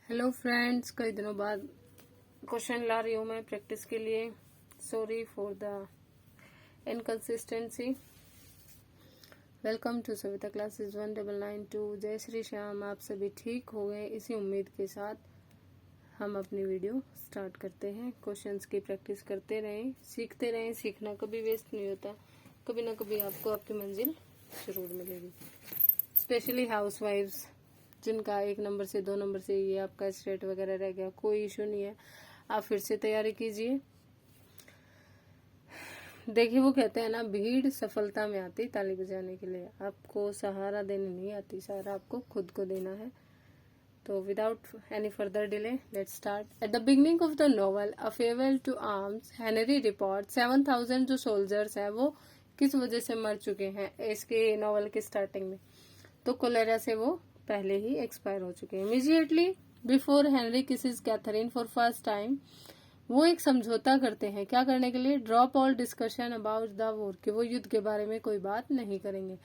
Hello friends, कई दिनों बाद क्वेश्चन ला रही हूँ मैं प्रैक्टिस के लिए। Sorry for the inconsistency. Welcome to Savita classes 1992। जय श्री श्याम। आप सभी ठीक हो गए, इसी उम्मीद के साथ हम अपनी वीडियो स्टार्ट करते हैं। क्वेश्चंस की प्रैक्टिस करते रहें, सीखते रहें। सीखना कभी वेस्ट नहीं होता, कभी ना कभी आपको आपकी मंजिल जरूर मिलेगी। स्पेशली हाउस वाइफ्स जिनका 1 नंबर से 2 नंबर से ये आपका स्टेट वगैरह रह गया, कोई इशू नहीं है, आप फिर से तैयारी कीजिए। देखिए, वो कहते हैं ना, भीड़ सफलता में आती ताली बजाने के लिए। आपको सहारा देने नहीं आती, सहारा आपको खुद को देना है। तो without any further delay let's start. At the beginning of the novel a farewell to arms, Henry report 7000 जो सोल्जर्स हैं वो किस वजह से मर चुके हैं इसके नॉवल के स्टार्टिंग में। तो कोलेरा से वो पहले ही एक्सपायर हो चुके हैं। Immediately before Henry kisses Catherine for first time, वो एक समझौता करते हैं। क्या करने के लिए? Drop all discussion about the war, कि वो युद्ध के बारे में कोई बात नहीं करेंगे।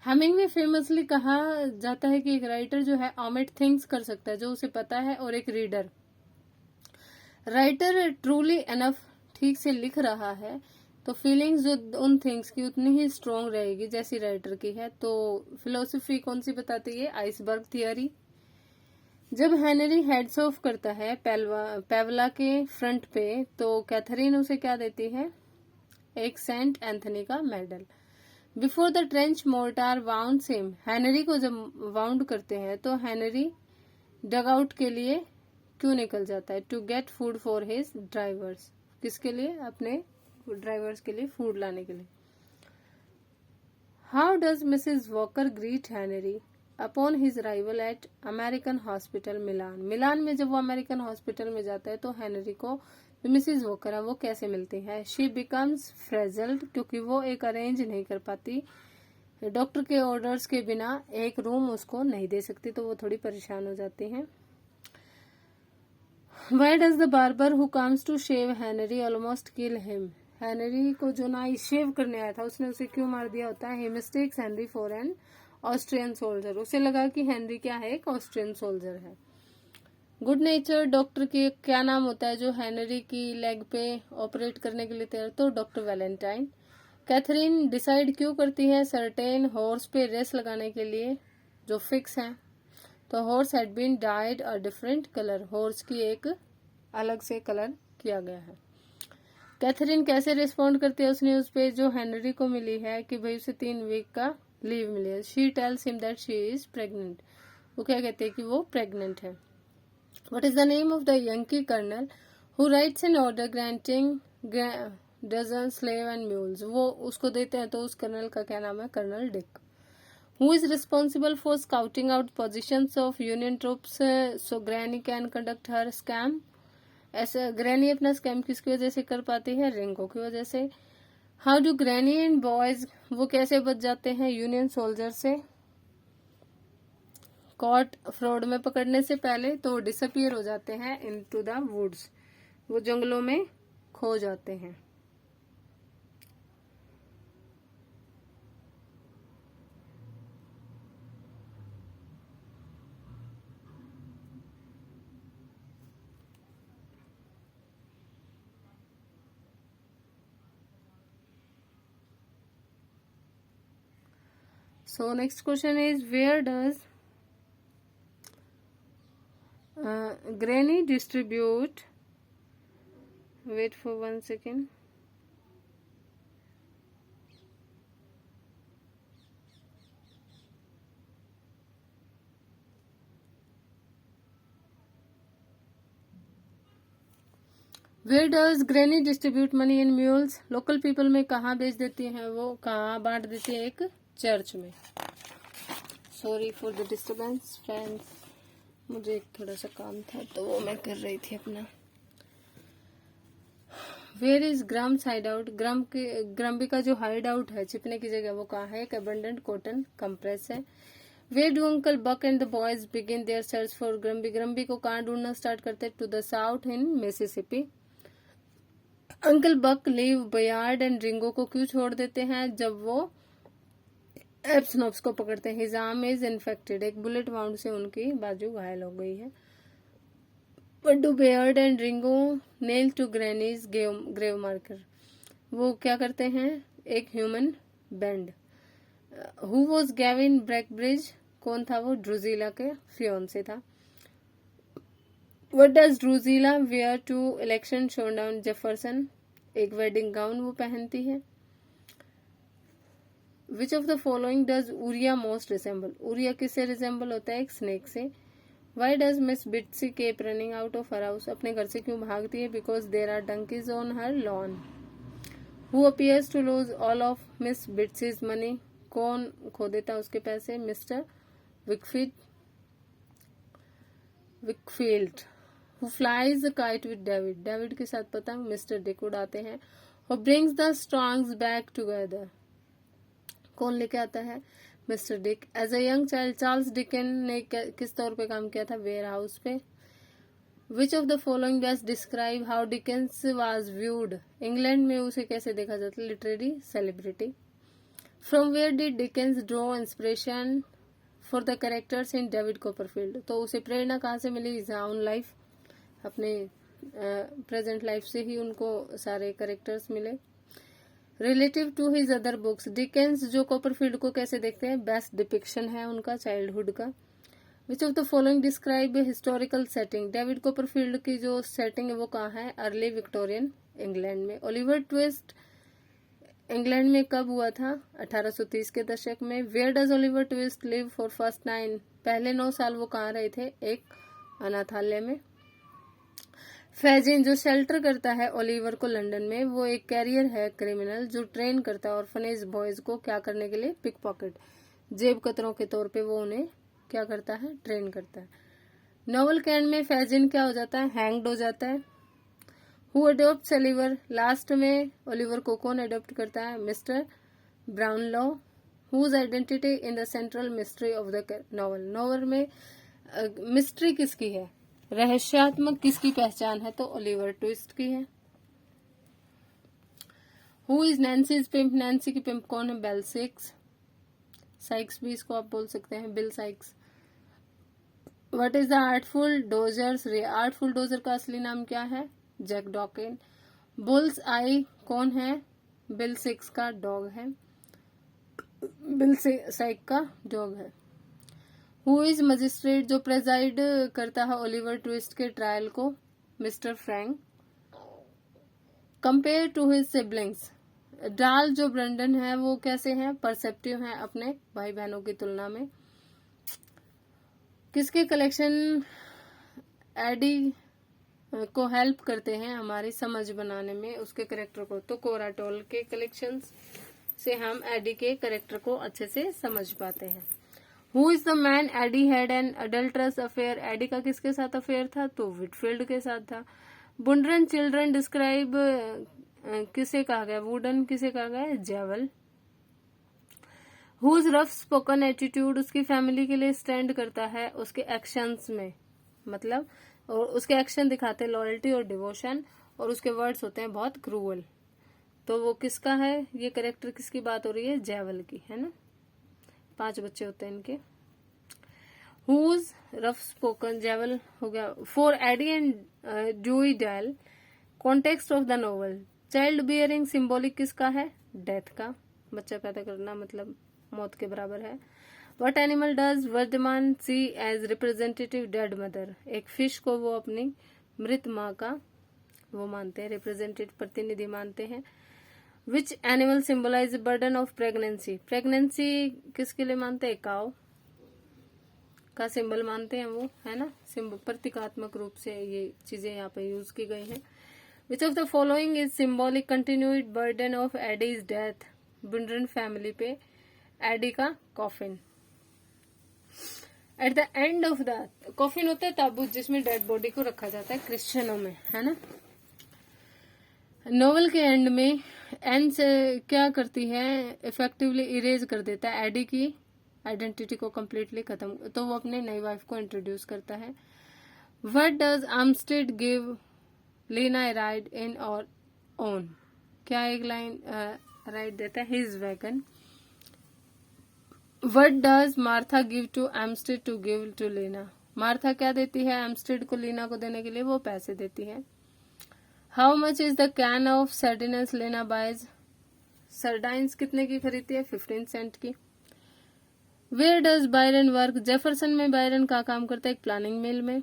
हेमिंगवे फेमसली कहा जाता है कि एक राइटर जो है ऑमिट थिंग्स कर सकता है जो उसे पता है, और एक राइटर ट्रूली एनफ ठीक से लिख रहा है तो फीलिंग्स जो उन थिंग्स की उतनी ही स्ट्रॉन्ग रहेगी जैसी राइटर की है। तो फिलोसफी कौन सी बताती है? Iceberg theory. जब हेनरी हेड्स ऑफ करता है पेवला के फ्रंट पे, तो कैथरीन उसे क्या देती है? एक सेंट एंथनी का medal. Before the trench mortar wound him, Henry को जब वाउंड करते हैं तो हेनरी डग आउट के लिए क्यों निकल जाता है? To get food for his drivers. किसके लिए? अपने ड्राइवर्स के लिए फूड लाने के लिए। How does Mrs Walker greet Henry upon his rival at American hospital Milan. Milan में जब वो अमेरिकन हॉस्पिटल में जाता है तो हेनरी को मिसेज वॉकर है वो कैसे मिलती है? शी बिकम्स फ्रेजल्ड, क्योंकि वो एक अरेंज नहीं कर पाती, डॉक्टर के ऑर्डर्स के बिना एक रूम उसको नहीं दे सकती, तो वो थोड़ी परेशान हो जाती हैं। Why does the barber who comes to shave Henry almost kill him? Henry को जो ना शेव करने आया था उसने उसे क्यों मार दिया होता है? He mistakes Henry for an Austrian soldier. उसे लगा कि हेनरी क्या है? एक ऑस्ट्रियन सोल्जर है। गुड नेचर डॉक्टर के क्या नाम होता है जो हेनरी की लेग पे ऑपरेट करने के लिए तैयार? तो डॉक्टर वैलेंटाइन। कैथरीन डिसाइड क्यों करती है सर्टेन हॉर्स पे रेस लगाने के लिए जो फिक्स है? तो horse had been dyed a different colour, horse की एक अलग से कलर किया गया है। कैथरीन कैसे रिस्पॉन्ड करती है उस न्यूज पे जो हेनरी को मिली है कि भाई उसे 3 वीक का लीव मिली है? She tells him that she is pregnant. वो क्या कहते हैं कि वो प्रेग्नेंट है। What is the name of the Yankee colonel who writes an order granting dozen slave and mules? वो उसको देते हैं तो उस कर्नल का क्या नाम है? Colonel Dick. Who is responsible for scouting out positions of Union troops so Granny can conduct her scam? ऐसे ग्रैनी अपना स्कैम किसकी वजह से कर पाती है? रिंगो की वजह से। How do granny and boys, वो कैसे बच जाते हैं यूनियन सोल्जर से कॉट फ्रॉड में पकड़ने से पहले? तो डिसअपियर हो जाते हैं इनटू द वुड्स, वो जंगलों में खो जाते हैं। So next question is, where does Granny distribute? Wait for 1 second. Where does Granny distribute money in mules? Local people में कहाँ बेच देती हैं वो, कहाँ बांट देती है? एक चर्च में। Sorry for the disturbance friends, मुझे एक थोड़ा सा काम था तो वो मैं कर रही थी अपना। Where is Grums hideout? Grumby का जो हाइड आउट है, छिपने की जगह, वो कहाँ है? एक अबंडेंट कॉटन कंप्रेस है। Where do uncle Buck and the boys begin their search for Grumby? Grumby को कहाँ ढूंढना स्टार्ट करते? To the south in Mississippi. Uncle Buck leave Bayard and Ringo को क्यों छोड़ देते हैं जब वो एप्सनॉप्स को पकड़ते हैं? हिज आर्म इज इन्फेक्टेड, एक बुलेट वाउंड से उनकी बाजू घायल हो गई है। What do Bayard and Ringo nail to Granny's grave marker? वो क्या करते हैं? एक human band. Who was Gavin Brackbridge? कौन था वो? ड्रूजिला के फियोन्से था. What does Drusilla wear to election showdown Jefferson? एक वेडिंग गाउन वो पहनती है. Which of the following does Uriah most resemble? Uriah किससे resemble होता है? एक स्नेक से. Why does Miss Bitsy keep running out of her house? अपने घर से क्यों भागती है? Because there are donkeys on her lawn. Who appears to lose all of Miss Bitsy's money? कौन खो देता उसके पैसे? Mr. Wickfield. Who flies a kite with David? David के साथ पतंग Mr. Dick उड़ाते हैं. Who brings the Strongs back together? कौन लेके आता है? Mister Dick. As a young child Charles Dickens ने किस तौर पे काम किया था? वेयर हाउस पे. Which of the following best describe how Dickens was viewed? England में उसे कैसे देखा जाता? Literary celebrity. From where did Dickens draw inspiration for the characters in David Copperfield? तो उसे प्रेरणा कहाँ से मिली? हिज ओन लाइफ, अपने प्रेजेंट लाइफ से ही उनको सारे कैरेक्टर्स मिले. Relative to his other books, Dickens जो कॉपरफील्ड को कैसे देखते हैं? बेस्ट डिपिक्शन है उनका चाइल्डहुड का. Which of the following describe historical setting? David Copperfield की जो सेटिंग है वो कहाँ है? अर्ली विक्टोरियन इंग्लैंड में. ओलिवर ट्विस्ट इंग्लैंड में कब हुआ था? 1830 के दशक में. Where does Oliver Twist live for first 9? पहले 9 साल वो कहाँ रहे थे? एक अनाथालय में. फैजिन जो शेल्टर करता है ओलिवर को लंदन में, वो एक कैरियर है क्रिमिनल जो ट्रेन करता है ऑर्फनेज बॉयज को क्या करने के लिए? पिक पॉकेट, जेब कतरों के तौर पे वो उन्हें क्या करता है? ट्रेन करता है. नॉवल के एंड में फैजिन क्या हो जाता है? हैंग्ड हो जाता है. Who adopt Oliver? लास्ट में ओलिवर को कौन अडॉप्ट करता है? Mr Brownlow. Whose identity in the central mystery of the novel? Novel में मिस्ट्री किसकी है? रहस्यात्मक किसकी पहचान है? तो ओलिवर ट्विस्ट की है. Who is Nancy's pimp? Nancy की पिम्प कौन है? Bell six. साइक्स भी इसको आप बोल सकते हैं, Bill Sikes. What is the Artful Dodger's real? Artful Dodger का असली नाम क्या है? जैक डॉकिन. बुल्स आई कौन है? बिल सिक्स का डॉग है, बिल साइक का डॉग है. हु इज मजिस्ट्रेट जो प्रेजाइड करता है ओलिवर ट्विस्ट के ट्रायल को? Mister Frank. Compare to his siblings, Darl जो ब्रंडन है वो कैसे हैं? परसेप्टिव हैं अपने भाई बहनों की तुलना में. किसके कलेक्शन एडी को हेल्प करते हैं हमारी समझ बनाने में उसके करेक्टर को? तो कोराटोल के कलेक्शंस से हम एडी के करेक्टर को अच्छे से समझ पाते हैं. Who is the man Addie had an adulterous affair? Addie का किसके साथ अफेयर था? तो विटफील्ड के साथ था. बुंड्रन चिल्ड्रन डिस्क्राइब किसे कहा गया? वुडन किसे कहा गया? जेवल. हुज रफ स्पोकन एटीट्यूड उसकी फैमिली के लिए स्टैंड करता है उसके एक्शंस में, मतलब और उसके एक्शन दिखाते हैं लॉयल्टी और डिवोशन, और उसके वर्ड्स होते हैं बहुत क्रूअल. तो वो किसका है? ये करेक्टर किसकी बात हो रही है? जेवल की, है ना. 5 बच्चे होते हैं इनके. हुज रफ स्पोकन जेवल हो गया. For Addie and Dewey Dell context of the novel, childbearing symbolic किसका है? डेथ का. बच्चा पैदा करना मतलब मौत के बराबर है. What animal does Vardaman see as representative dead mother? एक फिश को वो अपनी मृत माँ का वो मानते हैं, रिप्रेजेंटेटिव प्रतिनिधि मानते हैं. Which animal symbolize burden of pregnancy? Pregnancy किसके लिए मानते हैं? काउ का सिंबल मानते हैं वो, है ना. सिंबल प्रतीकात्मक रूप से ये चीजें यहाँ पे यूज की गई हैं. Which of the following is symbolic continued burden of Addie's death? Bundren family पे एडी का coffin. At the end of the coffin होता है ताबूत जिसमें डेड बॉडी को रखा जाता है क्रिश्चियनों में, है ना. नोवेल के एंड में एन से क्या करती है? इफेक्टिवली इरेज कर देता है एडी की आइडेंटिटी को कंप्लीटली खत्म, तो वो अपने नई वाइफ को इंट्रोड्यूस करता है. What does Armstid give Lena a ride in or on? क्या एक लाइन राइड देता है? His wagon. What does Martha give to Armstid to give to Lena? Martha क्या देती है एम्स्टेड को लीना को देने के लिए? वो पैसे देती है। How much is the can of sardines Lena buys? Sardines कितने की खरीदती है? 15 सेंट की। Where does Byron work? Jefferson में बायरन का काम करता है, एक प्लानिंग मिल में।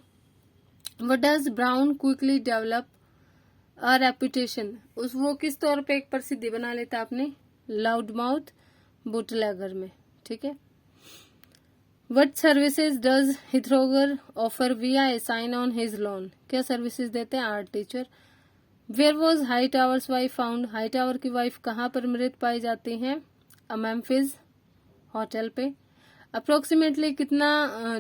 What does Brown quickly develop a reputation? वो किस तौर पे एक प्रसिद्धि बना लेता है अपने? लाउड माउथ बुटलैगर में, ठीक है। What services does Hightower offer via a sign on his lawn? क्या सर्विसेज देते हैं? Art teacher. Where was Hightower's wife found? Hightower की वाइफ कहाँ पर मृत पाई जाती है? मेम्फिस होटल पे। अप्रोक्सीमेटली कितना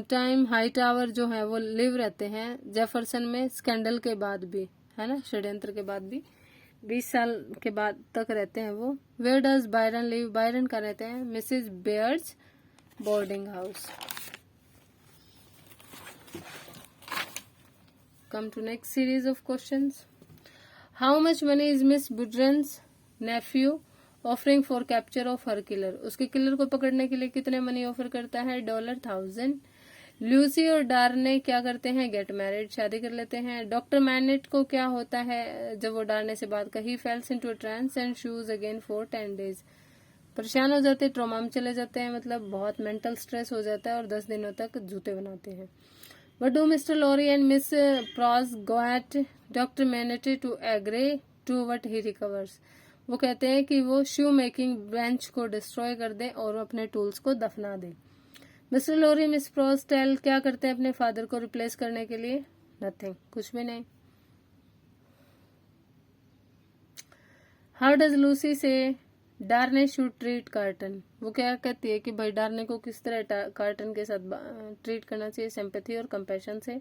टाइम हाई टावर जो है वो लिव रहते हैं जेफरसन में? स्कैंडल के बाद भी, है ना, षड्यंत्र के बाद भी 20 साल के बाद तक रहते हैं वो। Where does Byron live? Byron का रहते हैं Mrs Beard's boarding house. Come to next series of questions. How much money is Miss Burden's nephew offering for capture of her killer? उसके किलर को पकड़ने के लिए कितने मनी ऑफर करता है? $1,000। लूसी और डार्ने क्या करते हैं? गेट मैरिड, शादी कर लेते हैं। डॉक्टर मैनेट को क्या होता है जब वो डार्ने से बात कर? He falls into trance and shoes again for 10 days। परेशान हो जाते, ट्रॉमा में चले जाते हैं, मतलब बहुत मेंटल स्ट्रेस हो जाता है और 10 दिनों तक जूते बनाते हैं। What do Mr. Lorry and Miss Pross go at Dr. Manette to agree to what he recovers? वो कहते हैं कि वो शू मेकिंग बेंच को डिस्ट्रॉय कर दे और अपने टूल्स को दफना दे। मिस्टर लोरी मिस प्रॉस टेल क्या करते हैं अपने फादर को रिप्लेस करने के लिए? नथिंग, कुछ भी नहीं। हाउ डज लूसी से डार्ने शुड ट्रीट कार्टन? वो क्या कहती है कि भाई डार्ने को किस तरह कार्टन के साथ ट्रीट करना चाहिए? सिंपैथी और कंपैशन से।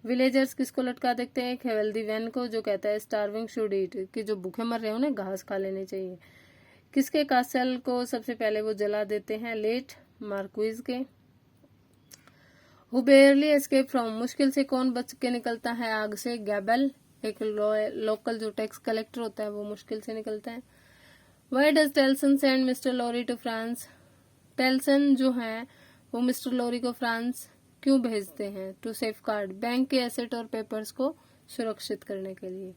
विलेजर्स किसको लटका देखते हैं? एक हेल्दी वैन को, जो कहता है स्टार्विंग शुड ईट, कि जो भूखे मर रहे हो उन्हें घास खा लेनी चाहिए। किसके कासल को सबसे पहले वो जला देते हैं? लेट मार्क्विज के। Who बेयरली escape from? मुश्किल से कौन बच के निकलता है आग से? गैबल, एक लोकल जो टैक्स कलेक्टर होता है वो मुश्किल से निकलता है। Why does Tellson send mister Lorry to France? Tellson जो है वो मिस्टर लॉरी को फ्रांस क्यों भेजते हैं? टू सेफ गार्ड, बैंक के एसेट और पेपर्स को सुरक्षित करने के लिए।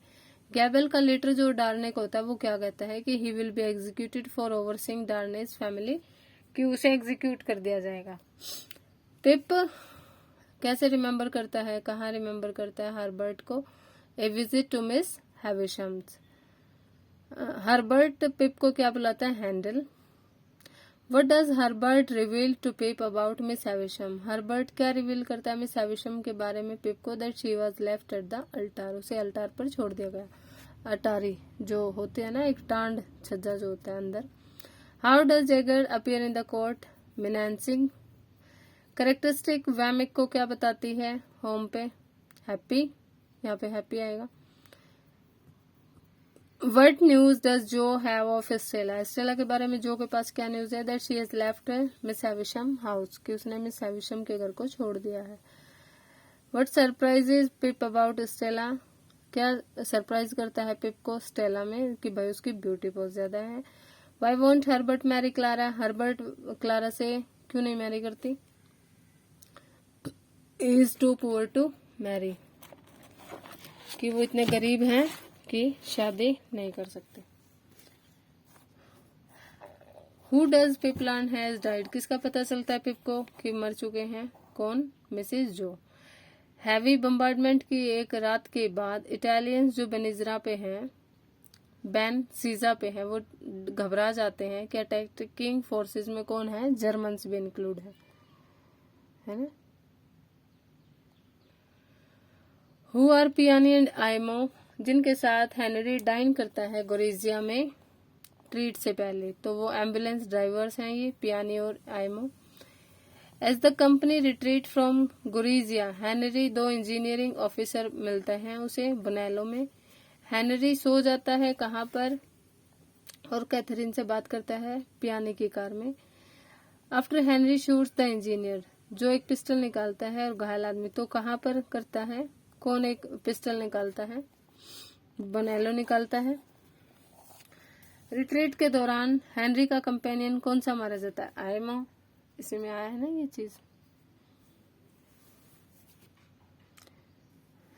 गैबल का लेटर जो डार्ने को होता है वो क्या कहता है कि he will be executed for overseeing Darnes family, कि उसे एग्जीक्यूट कर दिया जाएगा। पिप कैसे रिमेम्बर करता है, कहाँ रिमेम्बर करता है हर्बर्ट को? ए विजिट टू मिस हैविशम्स। हर्बर्ट पिप को क्या बुलाता है? Handle. What does Herbert reveal to Pip about Miss Havisham? Herbert क्या रिवील करता है मिस हैविशम के बारे में पिप को? That she was left at the altar, उसे अल्टार पर छोड़ दिया गया। अटारी जो होते हैं ना, एक टांड छज्जा जो होता है अंदर। How does Jagger appear in the court? Menacing। Characteristic Wemmick को क्या बताती है? होम पे हैप्पी, यहाँ पे हैप्पी आएगा। What news does Joe have of Stella? Stella के बारे में जो के पास क्या न्यूज है? That she has left Miss Havisham house, कि उसने मिस हैविशम के घर को छोड़ दिया है। What surprises Pip about Stella? क्या सरप्राइज करता है पिप को स्टेला में कि भाई उसकी ब्यूटी बहुत ज्यादा है। Why won't Herbert marry Clara? Herbert Clara से क्यों नहीं मैरी करती? He is too poor to marry, कि वो इतने गरीब हैं कि शादी नहीं कर सकते। Who does Pip learn has died? किसका पता चलता है पिप को कि मर चुके हैं? कौन? मिसेस जो। हैवी बम्बार्डमेंट की एक रात के बाद इटालियंस जो बेनिजरा पे हैं, बैन सीजा पे हैं, वो घबरा जाते हैं कि अटैकिंग फोर्सेस में कौन है? जर्मन्स भी इंक्लूड है ना। Who are Piani and Aymo? जिनके साथ हेनरी डाइन करता है गोरेजिया में ट्रीट से पहले, तो वो एम्बुलेंस ड्राइवर्स हैं ये पियानी और Aymo. As the company retreat from Gorizia, Henry 2 engineering officer मिलते हैं उसे बोनेलो में। हेनरी सो जाता है कहाँ पर? और कैथरीन से बात करता है पियानी की कार में। After Henry shoots the engineer, जो एक पिस्टल निकालता है और घायल आदमी, तो कहाँ पर करता है? कौन एक पिस्टल निकालता है? बोनेलो निकालता है। रिट्रीट के दौरान हेनरी का कंपेनियन कौन सा मारा जाता है? आइमो। इसी में आया है ना ये चीज।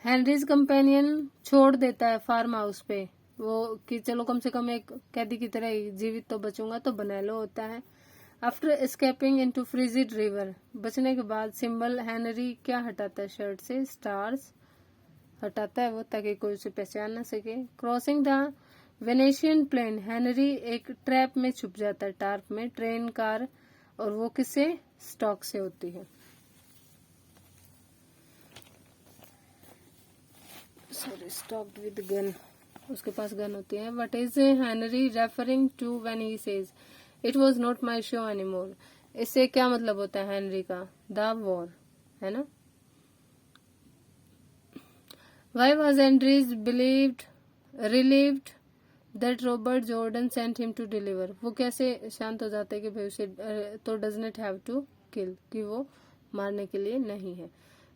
हेनरीज कंपेनियन छोड़ देता है फार्म हाउस पे, वो कि चलो कम से कम एक कैदी की तरह ही जीवित तो बचूंगा, तो बनेलो होता है। After escaping into frigid river, बचने के बाद सिंबल हेनरी क्या हटाता है शर्ट से, स्टार्स हटाता है वो, ताकि कोई उसे पहचान ना सके। Crossing the Venetian plain, Henry एक ट्रैप में छुप जाता है, टार्प में, ट्रेन कार, और वो किससे, स्टॉक से होती है, सॉरी स्टॉक्ड विद गन, उसके पास गन होती है। What is Henry referring to when he says it was not my show anymore, इससे क्या मतलब होता है हेनरी का, द वॉर, है ना। Why was Andres relieved that Robert Jordan sent him to deliver, वो कैसे शांत हो जाते हैं कि भाई उसे तो does not have to kill, कि वो मारने के लिए नहीं है।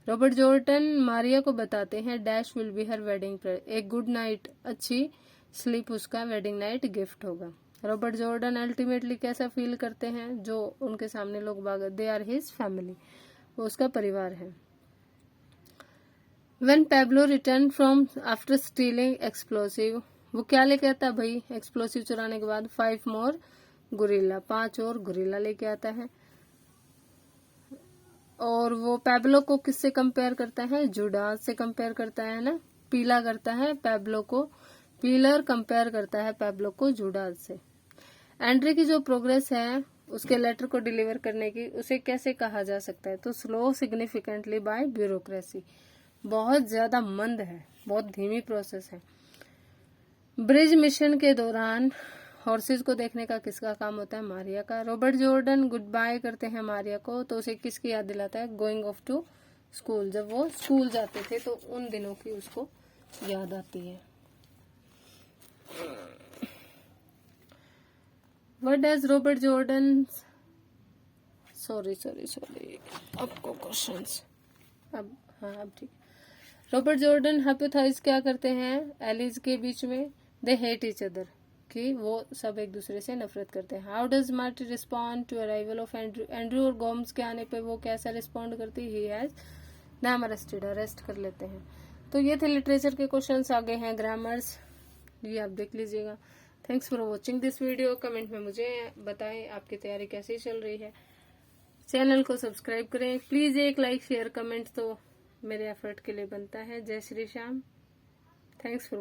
रॉबर्ट जॉर्डन मारिया को बताते हैं dash will be her wedding, एक गुड नाइट, अच्छी स्लीप उसका वेडिंग नाइट गिफ्ट होगा। रॉबर्ट जॉर्डन अल्टीमेटली कैसा फील करते हैं, जो उनके सामने लोग बाग, दे आर हिज फैमिली, वो उसका परिवार है। When Pablo returned from after stealing explosive, वो क्या लेके आता है भाई, एक्सप्लोसिव चुराने के बाद, 5 more गुरिल्ला, 5 और गुरिल्ला लेके आता है। और वो पैब्लो को किससे कंपेयर करता है, जुडास से कंपेयर करता है ना, पीला करता है पैब्लो को, पीलर कंपेयर करता है पैब्लो को जुडास से। एंड्री की जो प्रोग्रेस है उसके लेटर को डिलीवर करने की, उसे कैसे कहा जा सकता है, तो स्लो सिग्निफिकेंटली बाय ब्यूरोक्रेसी, बहुत ज्यादा मंद है, बहुत धीमी प्रोसेस है। ब्रिज मिशन के दौरान हॉर्सेस को देखने का किसका काम होता है, मारिया का। रॉबर्ट जॉर्डन गुड बाय करते हैं मारिया को, तो उसे किसकी याद दिलाता है, गोइंग ऑफ टू स्कूल, जब वो स्कूल जाते थे तो उन दिनों की उसको याद आती है। What does Robert Jordan, sorry आपको क्वेश्चंस अब, हाँ अब ठीक। रॉबर्ट जॉर्डन हाइपोथेसाइज क्या करते हैं एलिज के बीच में, दे हेट ईच अदर, कि वो सब एक दूसरे से नफरत करते हैं। How does Marty respond to arrival of Andrew, Andrew और गोम्स के आने पे वो कैसा रिस्पॉन्ड करती है, ही हैज नाम अरेस्टेड, अरेस्ट कर लेते हैं। तो ये थे लिटरेचर के क्वेश्चंस, आगे हैं ग्रामर्स, ये आप देख लीजिएगा। Thanks for watching this video. Comment में मुझे बताएं आपकी तैयारी कैसी चल रही है। चैनल को सब्सक्राइब करें प्लीज, एक लाइक शेयर कमेंट तो मेरे एफर्ट के लिए बनता है। जय श्री श्याम, थैंक्स फॉर